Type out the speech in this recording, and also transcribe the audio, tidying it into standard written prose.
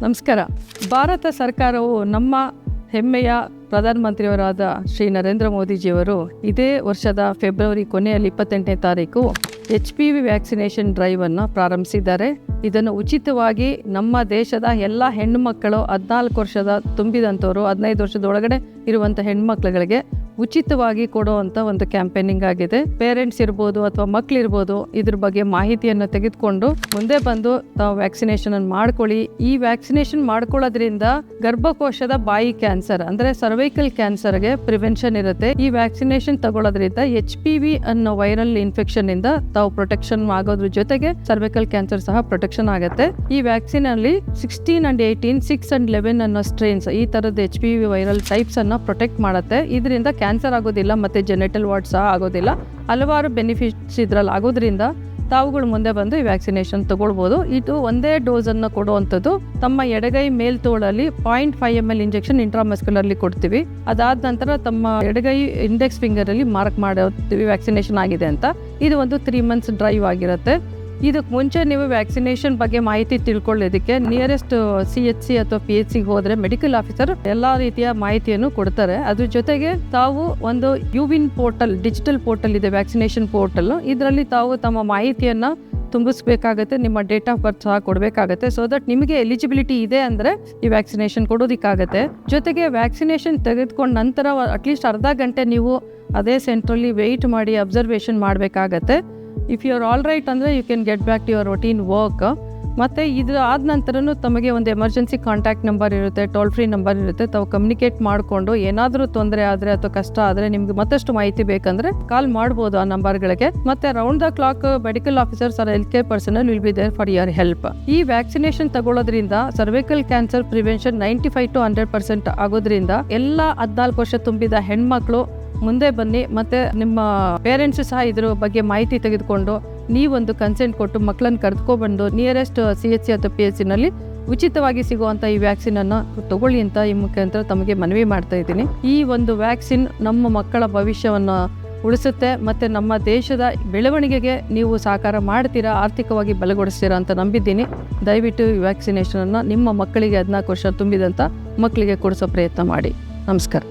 ನಮಸ್ಕಾರ. ಭಾರತ ಸರ್ಕಾರವು ನಮ್ಮ ಹೆಮ್ಮೆಯ ಪ್ರಧಾನಮಂತ್ರಿಯವರಾದ ಶ್ರೀ ನರೇಂದ್ರ ಮೋದಿಜಿಯವರು ಇದೇ ವರ್ಷದ ಫೆಬ್ರವರಿ ಕೊನೆಯಲ್ಲಿ 28ನೇ ತಾರೀಕು HPV ವ್ಯಾಕ್ಸಿನೇಷನ್ ಡ್ರೈವನ್ನು ಪ್ರಾರಂಭಿಸಿದ್ದಾರೆ. ಇದನ್ನು ಉಚಿತವಾಗಿ ನಮ್ಮ ದೇಶದ ಎಲ್ಲ ಹೆಣ್ಣು ಮಕ್ಕಳು 14 ವರ್ಷದ ತುಂಬಿದಂಥವರು 15 ವರ್ಷದ ಒಳಗಡೆ ಇರುವಂಥ ಹೆಣ್ಮಕ್ಳುಗಳಿಗೆ ಉಚಿತವಾಗಿ ಕೊಡುವಂಥ ಒಂದು ಕ್ಯಾಂಪೇನಿಂಗ್ ಆಗಿದೆ. ಪೇರೆಂಟ್ಸ್ ಇರ್ಬೋದು ಅಥವಾ ಮಕ್ಕಳಿರ್ಬೋದು ಇದ್ರ ಬಗ್ಗೆ ಮಾಹಿತಿಯನ್ನು ತೆಗೆದುಕೊಂಡು ಮುಂದೆ ಬಂದು ತಾವು ವ್ಯಾಕ್ಸಿನೇಷನ್ ಮಾಡ್ಕೊಳ್ಳಿ. ಈ ವ್ಯಾಕ್ಸಿನೇಷನ್ ಮಾಡ್ಕೊಳ್ಳೋದ್ರಿಂದ ಗರ್ಭಕೋಶದ ಬಾಯಿ ಕ್ಯಾನ್ಸರ್ ಅಂದರೆ ಸರ್ವೈಕಲ್ ಕ್ಯಾನ್ಸರ್ಗೆ ಪ್ರಿವೆನ್ಷನ್ ಇರುತ್ತೆ. ಈ ವ್ಯಾಕ್ಸಿನೇಷನ್ ತಗೊಳ್ಳೋದ್ರಿಂದ HPV ಅನ್ನೋ ವೈರಲ್ ಇನ್ಫೆಕ್ಷನ್ ಇಂದ ತಾವು ಪ್ರೊಟೆಕ್ಷನ್ ಆಗೋದ್ರ ಜೊತೆಗೆ ಸರ್ವೈಕಲ್ ಕ್ಯಾನ್ಸರ್ ಸಹ ಪ್ರೊಟೆಕ್ಷನ್ ಆಗುತ್ತೆ. ಈ ವ್ಯಾಕ್ಸಿನ್ ಅಲ್ಲಿ 16 and 18, 6 and 11 ಅನ್ನೋ ಸ್ಟ್ರೇನ್ಸ್ ಈ ತರದ HPV ವೈರಲ್ ಟೈಪ್ಸ್ ಅನ್ನ ಪ್ರೊಟೆಕ್ಟ್ ಮಾಡುತ್ತೆ. ಇದರಿಂದ ಕ್ಯಾನ್ಸರ್ ಆಗೋದಿಲ್ಲ ಮತ್ತೆ ಜೆನೆಟಲ್ ವಾರ್ಡ್ ಸಹ ಆಗೋದಿಲ್ಲ. ಹಲವಾರು ಬೆನಿಫಿಟ್ಸ್ ಇದ್ರಲ್ಲಿ ಆಗೋದ್ರಿಂದ ತಾವುಗಳು ಮುಂದೆ ಬಂದು ಈ ವ್ಯಾಕ್ಸಿನೇಷನ್ ತಗೊಳ್ಬೋದು. ಇದು ಒಂದೇ ಡೋಸ್ ಅನ್ನು ಕೊಡುವಂಥದ್ದು. ತಮ್ಮ ಎಡಗೈ ಮೇಲ್ತೋಳಲ್ಲಿ 0.5 ml ಇಂಜೆಕ್ಷನ್ ಇಂಟ್ರಾಮಸ್ಕ್ಯುಲರ್ಲಿ ಕೊಡ್ತೀವಿ. ಅದಾದ ನಂತರ ತಮ್ಮ ಎಡಗೈ ಇಂಡೆಕ್ಸ್ ಫಿಂಗರ್ ಅಲ್ಲಿ ಮಾರ್ಕ್ ಮಾಡ್ತೀವಿ ವ್ಯಾಕ್ಸಿನೇಷನ್ ಆಗಿದೆ ಅಂತ. ಇದು ಒಂದು 3 months ಡ್ರೈವ್ ಆಗಿರುತ್ತೆ. ಇದಕ್ಕೆ ಮುಂಚೆ ನೀವು ವ್ಯಾಕ್ಸಿನೇಷನ್ ಬಗ್ಗೆ ಮಾಹಿತಿ ತಿಳ್ಕೊಳ್ಳೋದಕ್ಕೆ ನಿಯರೆಸ್ಟ್ CHC ಅಥವಾ PHC ಹೋದ್ರೆ ಮೆಡಿಕಲ್ ಆಫೀಸರ್ ಎಲ್ಲಾ ರೀತಿಯ ಮಾಹಿತಿಯನ್ನು ಕೊಡ್ತಾರೆ. ಅದ್ರ ಜೊತೆಗೆ ತಾವು ಒಂದು ಯುವಿನ್ ಪೋರ್ಟಲ್, ಡಿಜಿಟಲ್ ಪೋರ್ಟಲ್ ಇದೆ, ವ್ಯಾಕ್ಸಿನೇಷನ್ ಪೋರ್ಟಲ್. ಇದರಲ್ಲಿ ತಾವು ತಮ್ಮ ಮಾಹಿತಿಯನ್ನ ತುಂಬಿಸ್ಬೇಕಾಗತ್ತೆ, ನಿಮ್ಮ ಡೇಟ್ ಆಫ್ ಬರ್ತ್ ಸಹ ಕೊಡಬೇಕಾಗತ್ತೆ. ಸೊ ದಟ್ ನಿಮಗೆ ಎಲಿಜಿಬಿಲಿಟಿ ಇದೆ ಅಂದರೆ ಈ ವ್ಯಾಕ್ಸಿನೇಷನ್ ಕೊಡೋದಕ್ಕಾಗತ್ತೆ. ಜೊತೆಗೆ ವ್ಯಾಕ್ಸಿನೇಷನ್ ತೆಗೆದುಕೊಂಡ ನಂತರ ಅಟ್ಲೀಸ್ಟ್ ಅರ್ಧ ಗಂಟೆ ನೀವು ಅದೇ ಸೆಂಟ್ರಲ್ಲಿ ವೆಯ್ಟ್ ಮಾಡಿ ಅಬ್ಸರ್ವೇಷನ್ ಮಾಡಬೇಕಾಗತ್ತೆ. If you are all right ಅಂದರೆ you can get back to your routine work. ಮತ್ತು ಇದು ಆದ ನಂತರನೂ ತಮಗೆ ಒಂದು ಎಮರ್ಜೆನ್ಸಿ ಕಾಂಟ್ಯಾಕ್ಟ್ ನಂಬರ್ ಇರುತ್ತೆ, ಟೋಲ್ ಫ್ರೀ ನಂಬರ್ ಇರುತ್ತೆ. ತಾವು ಕಮ್ಯುನಿಕೇಟ್ ಮಾಡಿಕೊಂಡು ಏನಾದರೂ ತೊಂದರೆ ಆದರೆ ಅಥವಾ ಕಷ್ಟ ಆದರೆ ನಿಮ್ಗೆ ಮತ್ತಷ್ಟು ಮಾಹಿತಿ ಬೇಕಂದರೆ ಕಾಲ್ ಮಾಡ್ಬೋದು ಆ ನಂಬರ್ಗಳಿಗೆ. ಮತ್ತು round the clock medical officers or health care personnel will be there for your help. ಈ ವ್ಯಾಕ್ಸಿನೇಷನ್ ತಗೊಳ್ಳೋದ್ರಿಂದ ಸರ್ವೈಕಲ್ ಕ್ಯಾನ್ಸರ್ ಪ್ರಿವೆನ್ಷನ್ 95 to 100% ಆಗೋದ್ರಿಂದ ಎಲ್ಲ 14 ವರ್ಷ ತುಂಬಿದ ಹೆಣ್ಮಕ್ಳು ಮುಂದೆ ಬನ್ನಿ. ಮತ್ತು ನಿಮ್ಮ ಪೇರೆಂಟ್ಸ್ ಸಹ ಇದ್ರ ಬಗ್ಗೆ ಮಾಹಿತಿ ತೆಗೆದುಕೊಂಡು ನೀವೊಂದು ಕನ್ಸೆಂಟ್ ಕೊಟ್ಟು ಮಕ್ಕಳನ್ನು ಕರೆದುಕೊಬಂದು ನಿಯರೆಸ್ಟ್ CHC ಅಥವಾ PHC ನಲ್ಲಿ ಉಚಿತವಾಗಿ ಸಿಗುವಂಥ ಈ ವ್ಯಾಕ್ಸಿನನ್ನು ತಗೊಳ್ಳಿ ಅಂತ ಈ ಮುಖಾಂತರ ತಮಗೆ ಮನವಿ ಮಾಡ್ತಾ ಇದ್ದೀನಿ. ಈ ಒಂದು ವ್ಯಾಕ್ಸಿನ್ ನಮ್ಮ ಮಕ್ಕಳ ಭವಿಷ್ಯವನ್ನು ಉಳಿಸುತ್ತೆ ಮತ್ತು ನಮ್ಮ ದೇಶದ ಬೆಳವಣಿಗೆಗೆ ನೀವು ಸಹಕಾರ ಮಾಡ್ತೀರಾ, ಆರ್ಥಿಕವಾಗಿ ಬಲಗೊಳಿಸ್ತೀರಾ ಅಂತ ನಂಬಿದ್ದೀನಿ. ದಯವಿಟ್ಟು ಈ ವ್ಯಾಕ್ಸಿನೇಷನನ್ನು ನಿಮ್ಮ ಮಕ್ಕಳಿಗೆ 14 ವರ್ಷ ತುಂಬಿದಂಥ ಮಕ್ಕಳಿಗೆ ಕೊಡಿಸೋ ಪ್ರಯತ್ನ ಮಾಡಿ. ನಮಸ್ಕಾರ.